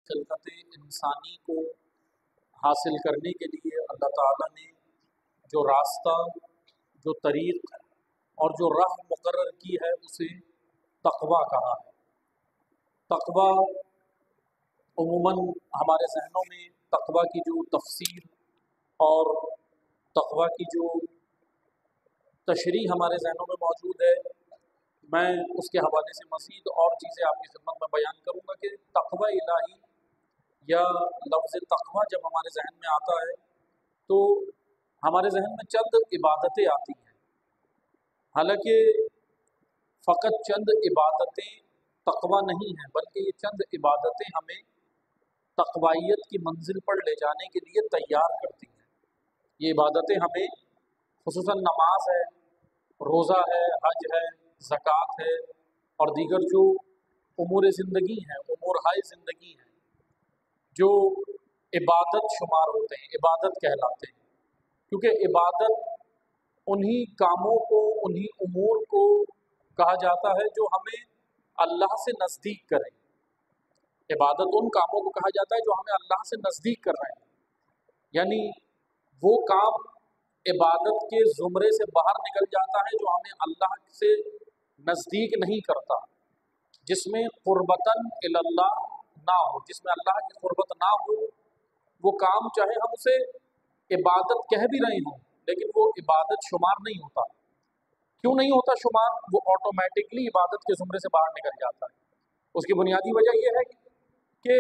خلقت انسانی کو حاصل کرنے کے لیے اللہ تعالیٰ نے جو راستہ، جو طریق اور جو راہ مقرر کی ہے اسے تقویٰ کہا ہے۔ تقویٰ عموماً ہمارے ذہنوں میں تقویٰ کی جو تفسیر اور تقویٰ کی جو تشریح ہمارے ذہنوں میں موجود ہے، میں اس کے حوالے سے مزید اور چیزیں آپ کی خدمت میں بیان کروں گا کہ تقویٰ الہی یا لفظ تقویٰ جب ہمارے ذہن میں آتا ہے تو ہمارے ذہن میں چند عبادتیں آتی ہیں، حالانکہ فقط چند عبادتیں تقویٰ نہیں ہیں، بلکہ یہ چند عبادتیں ہمیں تقویت کی منزل پر لے جانے کے لیے تیار کرتی ہیں۔ یہ عبادتیں ہمیں خصوصاً نماز ہے، روزہ ہے، حج ہے، زکوٰۃ ہے اور دیگر جو امور زندگی ہیں، امور ہائے زندگی ہیں، جو عبادت شمار ہوتے ہیں، عبادت کہلاتے ہیں، کیونکہ عبادت انہی کاموں کو، انہی امور کو کہا جاتا ہے جو ہمیں اللہ سے نزدیک کریں۔ عبادت ان کاموں کو کہا جاتا ہے جو ہمیں اللہ سے نزدیک کر رہے ہیں، یعنی وہ کام عبادت کے زمرے سے باہر نکل جاتا ہے جو ہمیں اللہ سے نزدیک نہیں کرتا، جس میں قربتاً الی اللہ نہ ہو، جس میں اللہ کی قربت نہ ہو، وہ کام چاہے ہم اسے عبادت کہہ بھی رہے ہوں لیکن وہ عبادت شمار نہیں ہوتا۔ کیوں نہیں ہوتا شمار؟ وہ آٹومیٹکلی عبادت کے زمرے سے باہر نکل جاتا ہے۔ اس کی بنیادی وجہ یہ ہے کہ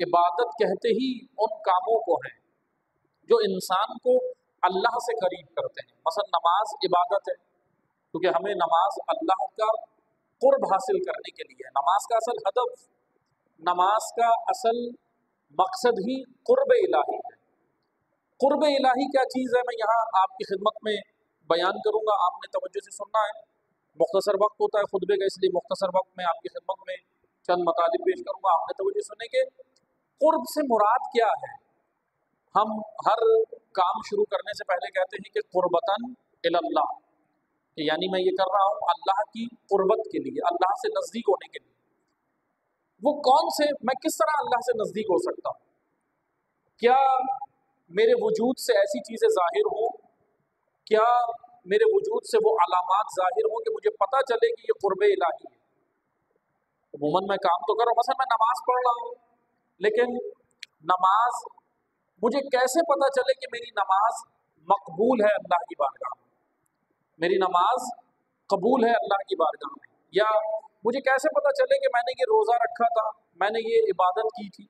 عبادت کہتے ہی ان کاموں کو ہیں جو انسان کو اللہ سے قریب کرتے ہیں۔ مثلا نماز عبادت ہے، کیونکہ ہمیں نماز اللہ کا قرب حاصل کرنے کے لیے، نماز کا اصل ہدف، نماز کا اصل مقصد ہی قرب الہی ہے۔ قرب الہی کیا چیز ہے، میں یہاں آپ کی خدمت میں بیان کروں گا، آپ نے توجہ سے سننا ہے۔ مختصر وقت ہوتا ہے خطبے کا، اس لیے مختصر وقت میں آپ کی خدمت میں چند مطالب پیش کروں گا، آپ نے توجہ سنیں کہ قرب سے مراد کیا ہے۔ ہم ہر کام شروع کرنے سے پہلے کہتے ہیں کہ قربتاً الی اللہ، کہ یعنی میں یہ کر رہا ہوں اللہ کی قربت کے لیے، اللہ سے نزدیک ہونے کے لیے۔ وہ کون سے، میں کس طرح اللہ سے نزدیک ہو سکتا ہوں؟ کیا میرے وجود سے ایسی چیزیں ظاہر ہوں، کیا میرے وجود سے وہ علامات ظاہر ہوں کہ مجھے پتہ چلے کہ یہ قرب الہی ہے؟ عموماً میں کام تو کر رہا ہوں، مثلا میں نماز پڑھ رہا ہوں، لیکن نماز مجھے کیسے پتہ چلے کہ میری نماز مقبول ہے اللہ کی بارگاہ میں، میری نماز قبول ہے اللہ کی بارگاہ میں؟ یا مجھے کیسے پتہ چلے کہ میں نے یہ روزہ رکھا تھا، میں نے یہ عبادت کی تھی،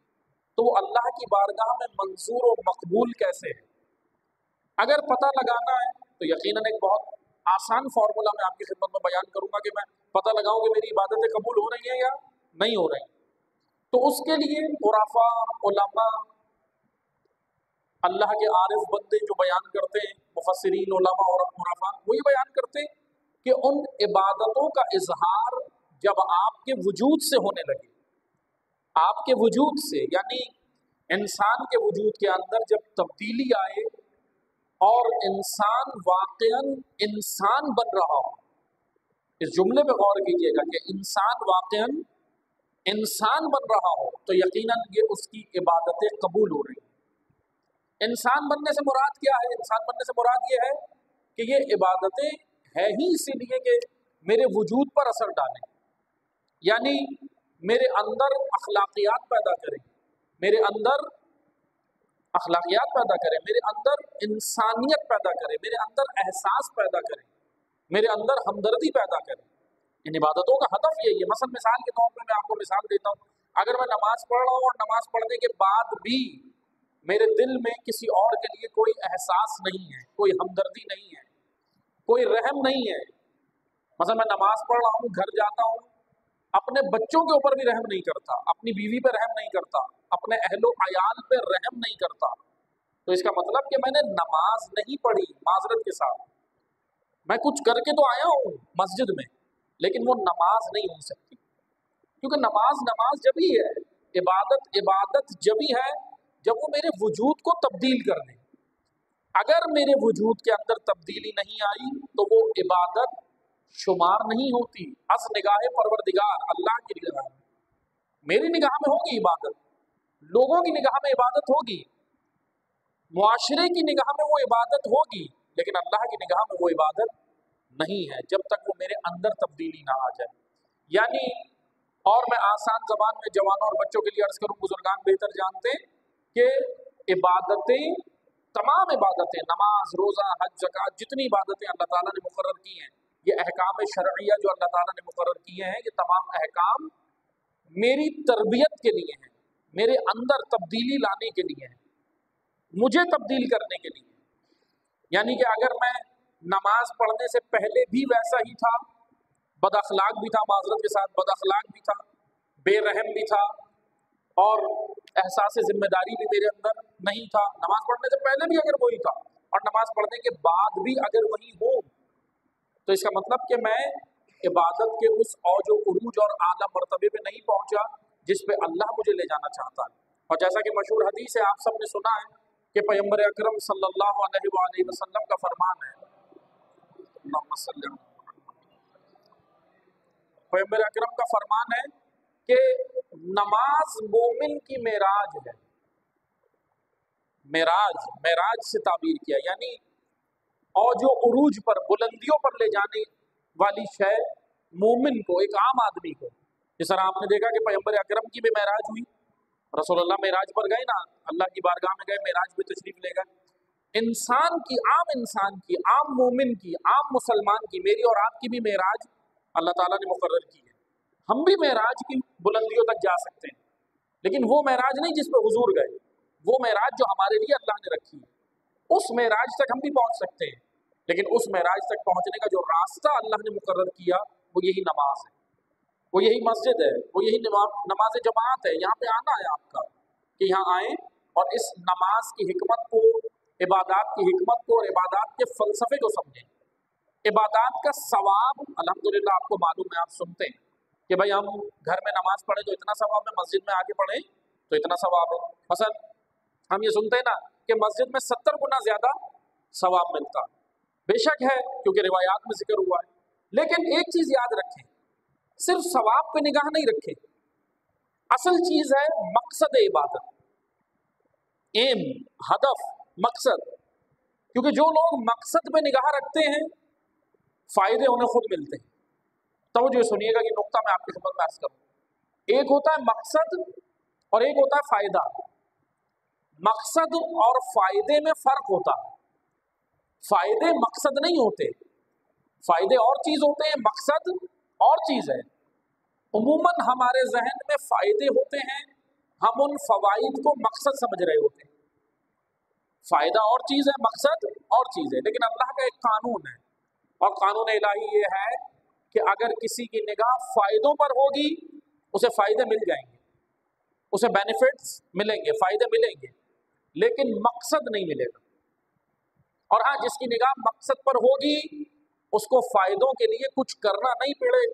تو وہ اللہ کی بارگاہ میں منظور و مقبول کیسے ہے؟ اگر پتہ لگانا ہے تو یقیناً ایک بہت آسان فارمولہ میں آپ کی خدمت میں بیان کروں گا کہ میں پتہ لگاؤں کہ میری عبادتیں قبول ہو رہی ہیں یا نہیں ہو رہی۔ تو اس کے لیے عرفاء، علماء، اللہ کے عارف بندے جو بیان کرتے ہیں، مفسرین، علماء اور عرفاء، وہ یہ بیان کرتے ہیں کہ ان عبادتوں کا اظہار جب آپ کے وجود سے ہونے لگے، آپ کے وجود سے، یعنی انسان کے وجود کے اندر جب تبدیلی آئے اور انسان واقعاً انسان بن رہا ہو، اس جملے پہ غور کیجئے گا کہ انسان واقعاً انسان بن رہا ہو، تو یقیناً یہ اس کی عبادتیں قبول ہو رہی ہیں۔ انسان بننے سے مراد کیا ہے؟ انسان بننے سے مراد یہ ہے کہ یہ عبادتیں ہیں ہی اسی لیے کہ میرے وجود پر اثر ڈالیں، یعنی میرے اندر اخلاقیات پیدا کریں، میرے اندر اخلاقیات پیدا کریں، میرے اندر انسانیت پیدا کریں، میرے اندر احساس پیدا کریں، میرے اندر ہمدردی پیدا کریں۔ ان عبادتوں کا ہدف یہی ہے۔ مثلا مثال کے طور پہ میں آپ کو مثال دیتا ہوں، اگر میں نماز پڑھ رہا ہوں اور نماز پڑھنے کے بعد بھی میرے دل میں کسی اور کے لیے کوئی احساس نہیں ہے، کوئی ہمدردی نہیں ہے، کوئی رحم نہیں ہے، مثلا میں نماز پڑھ رہا ہوں، گھر جاتا ہوں، اپنے بچوں کے اوپر بھی رحم نہیں کرتا، اپنی بیوی پہ رحم نہیں کرتا، اپنے اہل و عیال پہ رحم نہیں کرتا، تو اس کا مطلب کہ میں نے نماز نہیں پڑھی۔ معذرت کے ساتھ میں کچھ کر کے تو آیا ہوں مسجد میں، لیکن وہ نماز نہیں ہو سکتی، کیونکہ نماز جب ہی ہے، عبادت جب ہی ہے جب وہ میرے وجود کو تبدیل کر دے۔ اگر میرے وجود کے اندر تبدیلی نہیں آئی تو وہ عبادت شمار نہیں ہوتی۔ از نگاہ پروردگار، اللہ کی نگاہ میں، میری نگاہ میں ہوگی عبادت، लोगों की निगाह में इबादत होगी, मुआशरे की निगाह में वो इबादत होगी, लेकिन अल्लाह की निगाह में वो इबादत नहीं है जब तक वो मेरे अंदर तब्दीली ना आ जाए। यानी, और मैं आसान ज़बान में जवानों और बच्चों के लिए अर्ज़ करूँ, बुजुर्गान बेहतर जानते हैं कि इबादतें, तमाम इबादतें, नमाज, रोज़ा, हज, ज़कात, जितनी इबादतें अल्लाह ताला ने मुकर्रर की हैं, ये अहकाम शरइया जो अल्लाह ताला ने मुकर्रर किए हैं, ये तमाम अहकाम मेरी तरबियत के लिए हैं, मेरे अंदर तब्दीली लाने के लिए हैं, मुझे तब्दील करने के लिए। यानी कि अगर मैं नमाज पढ़ने से पहले भी वैसा ही था, बद अखलाक भी था, माजरत के साथ बद अखलाक भी था, बेरहम भी था, और एहसास जिम्मेदारी भी मेरे अंदर नहीं था, नमाज पढ़ने से पहले भी अगर वही था और नमाज पढ़ने के बाद भी अगर वही हो, तो इसका मतलब कि मैं इबादत के उस औज उरूज और आला मर्तबे पे नहीं पहुंचा जिस पे अल्लाह मुझे ले जाना चाहता है। और जैसा कि मशहूर हदीस है, आप सब ने सुना है कि पैगंबर अकरम सल्लल्लाहु अलैहि वसल्लम का फरमान है, पैगंबर अकरम का फरमान है कि नमाज मोमिन की मेराज है। मेराज, मेराज से ताबीर किया, यानी और जो उरूज पर, बुलंदियों पर ले जाने वाली शय मोमिन को, एक आम आदमी को। जिस तरह आपने देखा कि पैगंबर अकरम की भी मेराज हुई, रसूलुल्लाह मेराज पर गए ना, अल्लाह की बारगाह में गए, मेराज में तशरीफ ले गए। इंसान की, आम मोमिन की, आम मुसलमान की, मेरी और आपकी भी मेराज अल्लाह ताला ने मुकर्रर की है। हम भी मेराज की बुलंदियों तक जा सकते हैं, लेकिन वो मेराज नहीं जिस पे हुजूर गए, वो मेराज जो हमारे लिए अल्लाह ने रखी है, उस मेराज तक हम भी पहुंच सकते हैं। लेकिन उस मेराज तक पहुंचने का जो रास्ता अल्लाह ने मुकर्रर किया, वो यही नमाज है, वो यही मस्जिद है, वो यही नमाज जमात है। यहाँ पे आना है आपका कि यहाँ आए और इस नमाज की हिकमत को, इबादत की हिकमत को और इबादत के फ़लसफ़े को समझें। इबादत का सवाब अल्हम्दुलिल्लाह आपको मालूम है, आप सुनते हैं कि भाई हम घर में नमाज पढ़े तो इतना सवाब है, मस्जिद में आके पढ़े तो इतना सवाब है। मसलन हम ये सुनते हैं ना कि मस्जिद में 70 गुना ज़्यादा सवाब मिलता। बेशक है, क्योंकि रिवायात में जिक्र हुआ है, लेकिन एक चीज़ याद रखें, सिर्फ सवाब पे निगाह नहीं रखें, असल चीज़ है मकसद इबादत, एम, हदफ, मकसद। क्योंकि जो लोग मकसद पे निगाह रखते हैं, फ़ायदे उन्हें खुद मिलते हैं। तो जो सुनिएगा कि नुक्ता मैं आपकी खिदमत में अर्ज़ करूँ, एक होता है मकसद और एक होता है फ़ायदा। मकसद और फ़ायदे में फ़र्क होता है। फ़ायदे मकसद नहीं होते, फ़ायदे और चीज़ होते हैं, मकसद और चीज़ है। उमूमन हमारे जहन में फ़ायदे होते हैं, हम उन फ़वाइद को मकसद समझ रहे होते हैं। फ़ायदा और चीज़ है, मकसद और चीज़ है। लेकिन अल्लाह का एक कानून है, और कानून इलाही ये है कि अगर किसी की निगाह फ़ायदों पर होगी, उसे फ़ायदे मिल जाएंगे, उसे बेनिफिट्स मिलेंगे, फ़ायदे मिलेंगे, लेकिन मकसद नहीं मिलेगा। और हाँ, जिसकी निगाह मकसद पर होगी, उसको फ़ायदों के लिए कुछ करना नहीं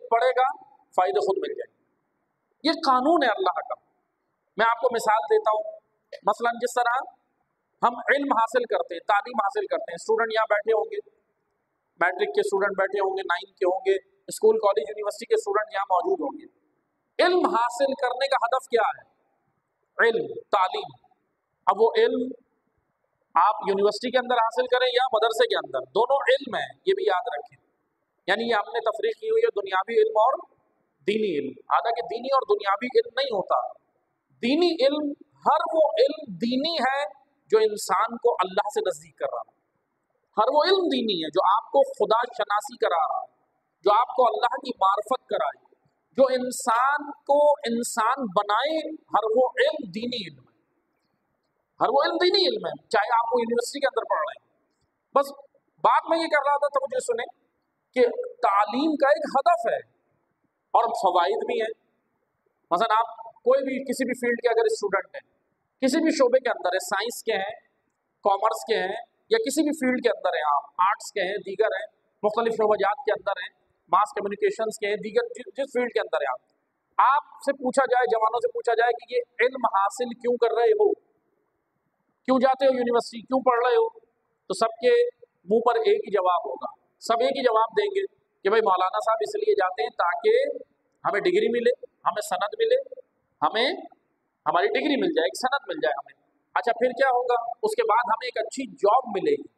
पड़ेगा, फ़ायदे खुद मिल जाएंगे। ये कानून है अल्लाह का। मैं आपको मिसाल देता हूँ, मसलन जिस तरह हम इल्म हासिल करते हैं, तालीम हासिल करते हैं, स्टूडेंट यहाँ बैठे होंगे, मैट्रिक के स्टूडेंट बैठे होंगे, 9 के होंगे, स्कूल, कॉलेज, यूनिवर्सिटी के स्टूडेंट यहाँ मौजूद होंगे। इल्म हासिल करने का हदफ क्या है? इल्म, तालीम। अब वो इल्म आप यूनिवर्सिटी के अंदर हासिल करें या मदरसे के अंदर, दोनों इल्म है, ये भी याद रखें। यानी ये हमने तफरीक की हुई है दुनियावी इल्म और दीनी इल्म। हालांकि दीनी और दुनियावी इल्म नहीं होता। दीनी इल्म, हर वो इल्म दीनी है जो इंसान को अल्लाह से नज़दीक कर रहा है। हर वो इल्म दीनी है जो आपको खुदा शनासी करा रहा है, जो आपको अल्लाह की मार्फत कराए, जो इंसान को इंसान बनाए। हर वो इल्म दीनी इल्म है, हर वो इल्म दीनी इल्म है, चाहे आप वो यूनिवर्सिटी के अंदर पढ़ रहे हैं। बस बात मैं ये कर रहा था, तो मुझे सुने कि तालीम का एक हदफ है और फ़वाइद भी हैं। मसलन आप कोई भी किसी भी फील्ड के अगर स्टूडेंट हैं, किसी भी शोबे के अंदर है, साइंस के हैं, कॉमर्स के हैं, या किसी भी फील्ड के अंदर हैं, आप आर्ट्स के हैं, दीगर हैं, मुख्तलिफ शोबाजात के अंदर हैं, मास कम्युनिकेशंस के हैं, दीगर जिस फील्ड के अंदर है, आपसे पूछा जाए, जवानों से पूछा जाए कि ये इल्म हासिल क्यों कर रहे हो, क्यों जाते हो यूनिवर्सिटी, क्यों पढ़ रहे हो, तो सबके मुंह पर एक ही जवाब होगा। सब एक ही जवाब देंगे कि भाई मौलाना साहब इसलिए जाते हैं ताकि हमें डिग्री मिले, हमें सनद मिले, हमें हमारी डिग्री मिल जाए, एक सनद मिल जाए हमें। अच्छा फिर क्या होगा, उसके बाद हमें एक अच्छी जॉब मिलेगी,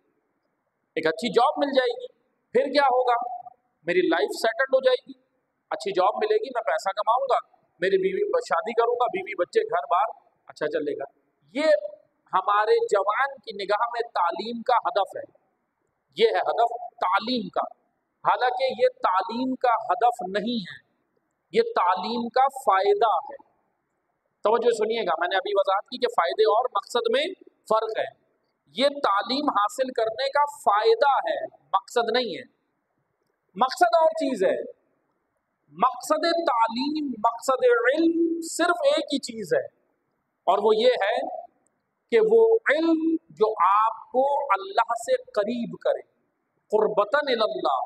एक अच्छी जॉब मिल जाएगी। फिर क्या होगा, मेरी लाइफ सेटल्ड हो जाएगी, अच्छी जॉब मिलेगी, मैं पैसा कमाऊंगा, मेरी बीवी, शादी करूंगा, बीवी बच्चे घर बार अच्छा चलेगा। ये हमारे जवान की निगाह में तालीम का हदफ है, ये है हदफ तालीम का। हालांकि ये तालीम का हदफ नहीं है, ये तालीम का फायदा है। तवज्जो सुनिएगा, मैंने अभी वजाहत की कि फायदे और मकसद में फर्क है। ये तालीम हासिल करने का फायदा है, मकसद नहीं है। मकसद और चीज है, मकसद तालीम, मकसद इल्म सिर्फ एक ही चीज है, और वो ये है कि वो इल्म जो आपको अल्लाह से करीब करे, कुर्बतन इल्लाह,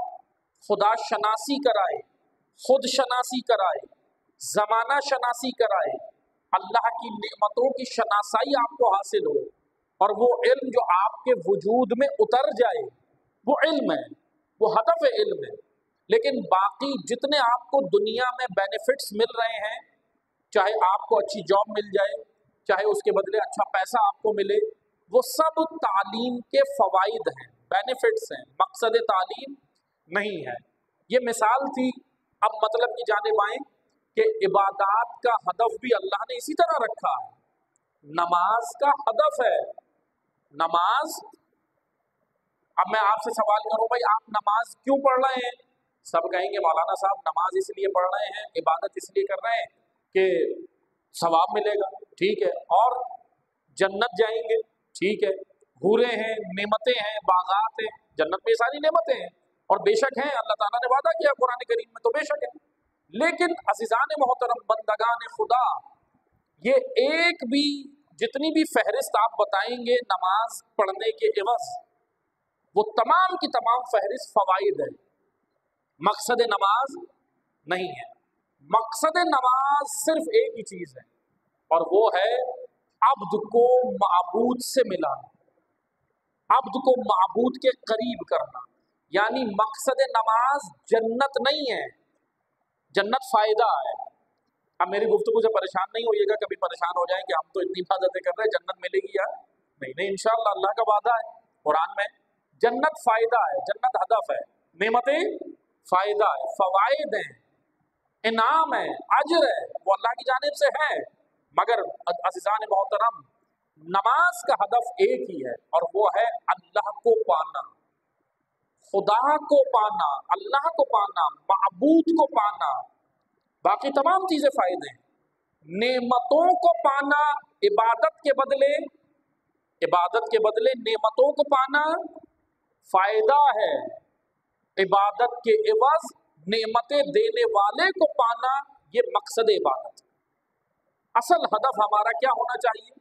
खुदा शनासी कराए, खुद शनासी कराए, ज़माना शनासी कराए, अल्लाह की नेमतों की शनासाई आपको हासिल हो, और वो इल्म जो आपके वजूद में उतर जाए, वो इल्म है, वो हदफ इल्म है। लेकिन बाकी जितने आपको दुनिया में बेनिफिट्स मिल रहे हैं, चाहे आपको अच्छी जॉब मिल जाए, चाहे उसके बदले अच्छा पैसा आपको मिले, वो सब तालीम के फ़वाइद हैं, बेनिफिट्स हैं, मकसद तालीम नहीं है। ये मिसाल थी। अब मतलब की जानिब आएं कि इबादत का हदफ भी अल्लाह ने इसी तरह रखा है। नमाज का हदफ है, नमाज। अब मैं आपसे सवाल करूं, भाई आप नमाज क्यों पढ़ रहे हैं? सब कहेंगे मौलाना साहब नमाज इसलिए पढ़ रहे हैं, इबादत इसलिए कर रहे हैं कि सवाब मिलेगा, ठीक है, और जन्नत जाएंगे, ठीक है, हूरें हैं, नेमतें हैं, बागात हैं, जन्नत में सारी नेमतें हैं, और बेशक हैं, अल्लाह ताला ने वादा किया कुरान करीम में, तो बेशक है। लेकिन अज़ीज़ान मोहतरम, बंदगान खुदा, ये एक भी, जितनी भी फहरिस्त आप बताएंगे नमाज पढ़ने के एवज, वो तमाम की तमाम फहरिस्त फ़वाइद है, मकसद नमाज नहीं है। मकसद नमाज सिर्फ एक ही चीज़ है, और वो है अब्द को माबूद से मिलाना, अब्द को माबूद के करीब करना। यानी मकसद नमाज जन्नत नहीं है, जन्नत फ़ायदा है। अब मेरी गुफ्तगू से परेशान नहीं होइएगा, कभी परेशान हो जाए कि हम तो इतनी इबादतें कर रहे हैं, जन्नत मिलेगी यार? नहीं नहीं, इंशाअल्लाह, अल्लाह का वादा है कुरान में, जन्नत फ़ायदा है, जन्नत हदफ है, नेमतें फ़ायदा है, फ़वाइद हैं, इनाम है, अजर है, वो अल्लाह की जानिब से है। मगर अज़ीज़ान मोहतरम, नमाज का हदफ एक ही है, और वो है अल्लाह को पाना, खुदा को पाना, अल्लाह को पाना, माबूद को पाना। बाकी तमाम चीज़ें फ़ायदे हैं। नेमतों को पाना, इबादत के बदले, इबादत के बदले नेमतों को पाना फ़ायदा है, इबादत के एवज नेमतें देने वाले को पाना, ये मकसद इबादत। असल हदफ हमारा क्या होना चाहिए?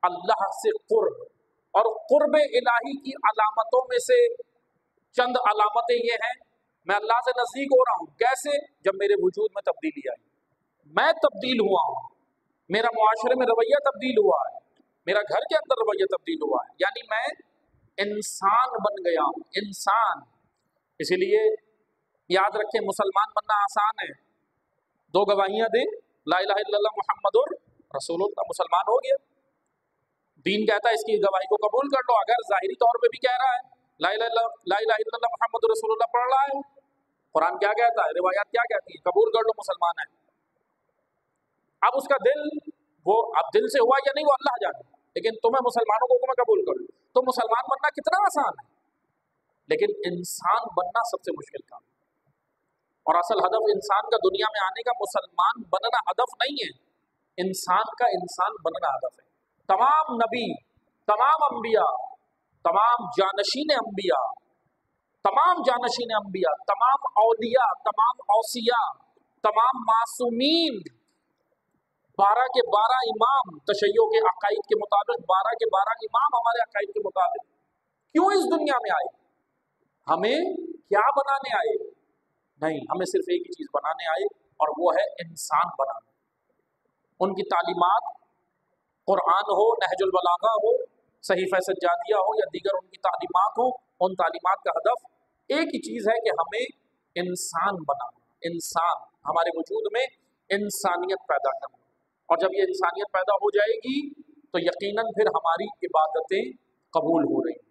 अल्लाह से कुर्ब, और कुर्ब इलाही की अलामतों में से चंद अलामतें ये हैं, मैं अल्लाह से नज़दीक हो रहा हूँ। कैसे? जब मेरे वजूद में तब्दीली आई, मैं तब्दील हुआ हूँ, मेरा मुआशरे में रवैया तब्दील हुआ है, मेरा घर के अंदर रवैया तब्दील हुआ है, यानी मैं इंसान बन गया हूँ, इंसान। इसीलिए याद रखें, मुसलमान बनना आसान है, दो गवाहियाँ दे, ला इलाहा इल्लल्लाह मुहम्मदुर रसूलुल्लाह, मुसलमान हो गया। दीन कहता है इसकी गवाही को कबूल कर लो। अगर ज़ाहिरी तौर पे भी कह रहा है ला इलाहा इल्लल्लाह मुहम्मदुर रसूलुल्लाह पढ़ रहा है, कुरान क्या कहता है, रिवायात क्या कहती है, कबूल कर लो, मुसलमान है। अब उसका दिल, वो अब दिल से हुआ या नहीं वो अल्लाह जाने, लेकिन तुम्हें मुसलमानों को मैं कबूल करूँ, तो मुसलमान बनना कितना आसान है। लेकिन इंसान बनना सबसे मुश्किल काम, और असल हदफ इंसान का दुनिया में आने का मुसलमान बनना हदफ नहीं है, इंसान का इंसान बनना हदफ है। तमाम नबी, तमाम अम्बिया, तमाम जानशीन अम्बिया, तमाम जानशीन अम्बिया, तमाम औलिया, तमाम औसिया, तमाम मासूमीन, 12 के 12 इमाम, तशय्यो के अकाइद के मुताबिक 12 के 12 इमाम हमारे अकाइद के मुताबिक क्यों इस दुनिया में आए? हमें क्या बनाने आए? नहीं, हमें सिर्फ एक ही चीज़ बनाने आए, और वो है इंसान बनाना। उनकी तालीमात, कुरान हो, नहजुल बलागा हो, सहीफ़ा सज्जादिया हो, या दीगर उनकी तालीमात हो, उन तालीमात का हदफ एक ही चीज़ है कि हमें इंसान बनाना, इंसान, हमारे वजूद में इंसानियत पैदा करना। اور جب یہ انسانیت پیدا ہو جائے گی تو یقیناً پھر ہماری عبادتیں قبول ہو رہی ہیں۔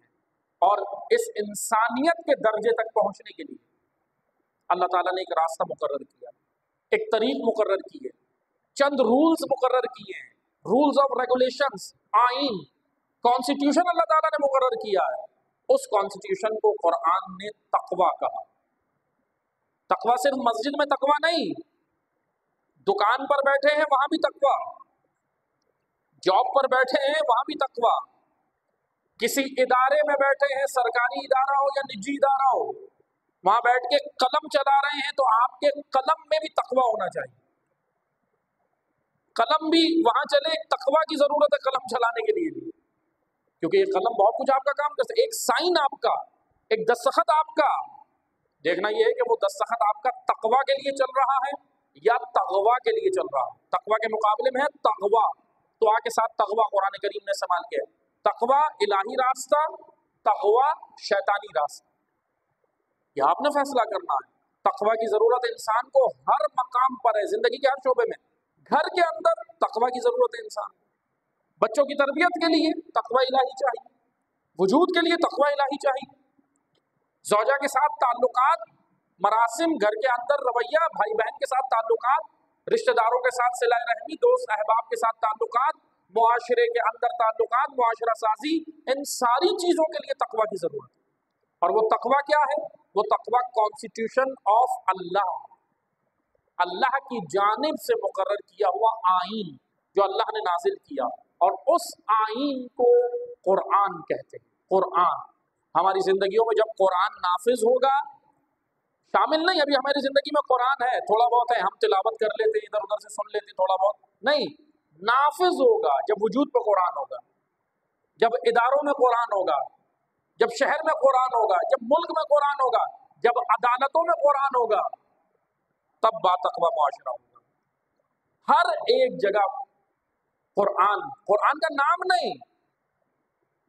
اور اس انسانیت کے درجے تک پہنچنے کے لیے اللہ تعالیٰ نے ایک راستہ مقرر کیا، ایک طریق مقرر کی ہے، چند رولز مقرر کیے ہیں، رولز آف ریگولیشنز، آئین، کانسٹیٹیوشن اللہ تعالیٰ نے مقرر کیا ہے۔ اس کانسٹیٹیوشن کو قرآن نے تقویٰ کہا۔ تقویٰ صرف مسجد میں تقویٰ نہیں، دکان پر بیٹھے ہیں وہاں بھی تقویٰ، جاب پر بیٹھے ہیں وہاں بھی تقویٰ، کسی ادارے میں بیٹھے ہیں، سرکاری ادارہ ہو یا نجی ادارہ ہو، وہاں بیٹھ کے قلم چلا رہے ہیں تو آپ کے قلم میں بھی تقویٰ ہونا چاہیے۔ قلم بھی وہاں چلے، تقویٰ کی ضرورت ہے قلم چلانے کے لیے بھی، کیونکہ یہ قلم بہت کچھ آپ کا کام کرتا ہے۔ ایک سائن آپ کا، ایک دستخط آپ کا، دیکھنا یہ ہے کہ وہ دستخط آپ کا تقویٰ کے لیے چل رہا ہے یا تغوا کے لیے چل رہا ہے۔ تقویٰ کے مقابلے میں ہے تغوا، تو آ کے ساتھ تغوا قرآن کریم نے استعمال کیا ہے۔ تقویٰ الہی راستہ، تغوا شیطانی راستہ، یہ آپ نے فیصلہ کرنا ہے۔ تقویٰ کی ضرورت انسان کو ہر مقام پر ہے، زندگی کے ہر شعبے میں۔ گھر کے اندر تقویٰ کی ضرورت ہے انسان، بچوں کی تربیت کے لیے تقویٰ الہی چاہیے، وجود کے لیے تقویٰ الہی چاہیے، زوجہ کے ساتھ تعلقات، مراسم، گھر کے اندر رویہ، بھائی بہن کے ساتھ تعلقات، رشتہ داروں کے ساتھ صلہ رحمی، دوست احباب کے ساتھ تعلقات، معاشرے کے اندر تعلقات، معاشرہ سازی، ان ساری چیزوں کے لیے تقویٰ کی ضرورت ہے۔ اور وہ تقویٰ کیا ہے؟ وہ تقویٰ کانسٹیٹیوشن آف اللہ، اللہ کی جانب سے مقرر کیا ہوا آئین جو اللہ نے نازل کیا، اور اس آئین کو قرآن کہتے ہیں۔ قرآن ہماری زندگیوں میں جب قرآن نافذ ہوگا، شامل نہیں ابھی ہماری زندگی میں قرآن ہے، تھوڑا بہت ہے، ہم تلاوت کر لیتے ہیں، ادھر ادھر سے سن لیتے ہیں تھوڑا بہت، نہیں، نافذ ہوگا جب وجود پہ قرآن ہوگا، جب اداروں میں قرآن ہوگا، جب شہر میں قرآن ہوگا، جب ملک میں قرآن ہوگا، جب عدالتوں میں قرآن ہوگا، تب باتقویٰ معاشرہ ہوگا۔ ہر ایک جگہ قرآن، قرآن کا نام نہیں،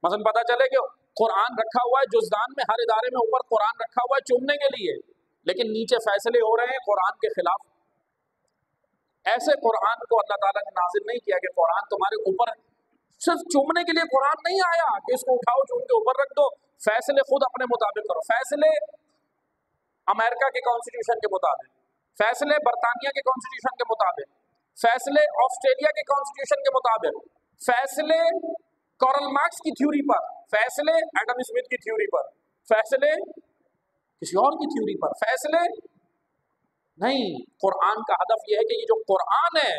مثلا پتا چلے کہ قرآن رکھا ہوا ہے جزدان میں، ہر ادارے میں اوپر قرآن رکھا ہوا ہے چومنے کے لیے، لیکن نیچے فیصلے ہو رہے ہیں قرآن کے خلاف۔ ایسے قرآن کو اللہ تعالیٰ نے نازل نہیں کیا کہ قرآن تمہارے اوپر، صرف چومنے کے لیے قرآن نہیں آیا کہ اس کو اٹھاؤ چوم کے اوپر رکھ دو، فیصلے خود اپنے مطابق کرو، فیصلے امریکہ کے کانسٹیٹیوشن کے مطابق، فیصلے برطانیہ کے کانسٹیٹیوشن کے مطابق، فیصلے آسٹریلیا کے کانسٹیٹیوشن کے مطابق، فیصلے کارل مارکس کی تھیوری پر، فیصلے ایڈم اسمتھ کی تھیوری پر، فیصلے کسی اور کی تھیوری پر، فیصلے نہیں۔ قرآن کا ہدف یہ ہے کہ یہ جو قرآن ہے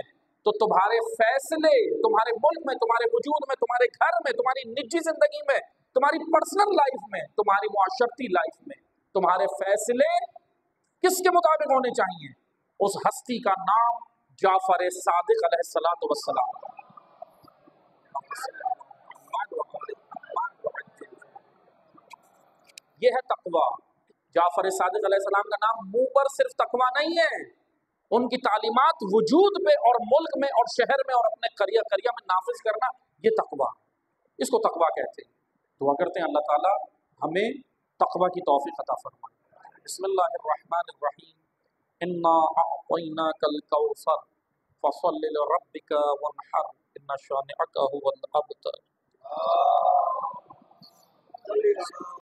تو تمہارے فیصلے، تمہارے ملک میں، تمہارے وجود میں، تمہارے گھر میں، تمہاری نجی زندگی میں، تمہاری پرسنل لائف میں، تمہاری معاشرتی لائف میں، تمہارے فیصلے کس کے مطابق ہونے چاہیے؟ اس ہستی کا نام جعفر صادق علیہ الصلوۃ والسلام۔ یہ ہے تقویٰ۔ جعفر صادق علیہ السلام کا نام منہ پر صرف تقویٰ نہیں ہے، ان کی تعلیمات وجود میں اور ملک میں اور شہر میں اور اپنے قریہ میں نافذ کرنا، یہ تقویٰ، اس کو تقویٰ کہتے ہیں۔ دعا کرتے ہیں اللہ تعالیٰ ہمیں تقویٰ کی توفیق عطا فرمائے۔ بسم اللہ الرحمن الرحیم، انا اعطیناک الکوثر فصل لربک وانحر ان شانئک هو الابتر۔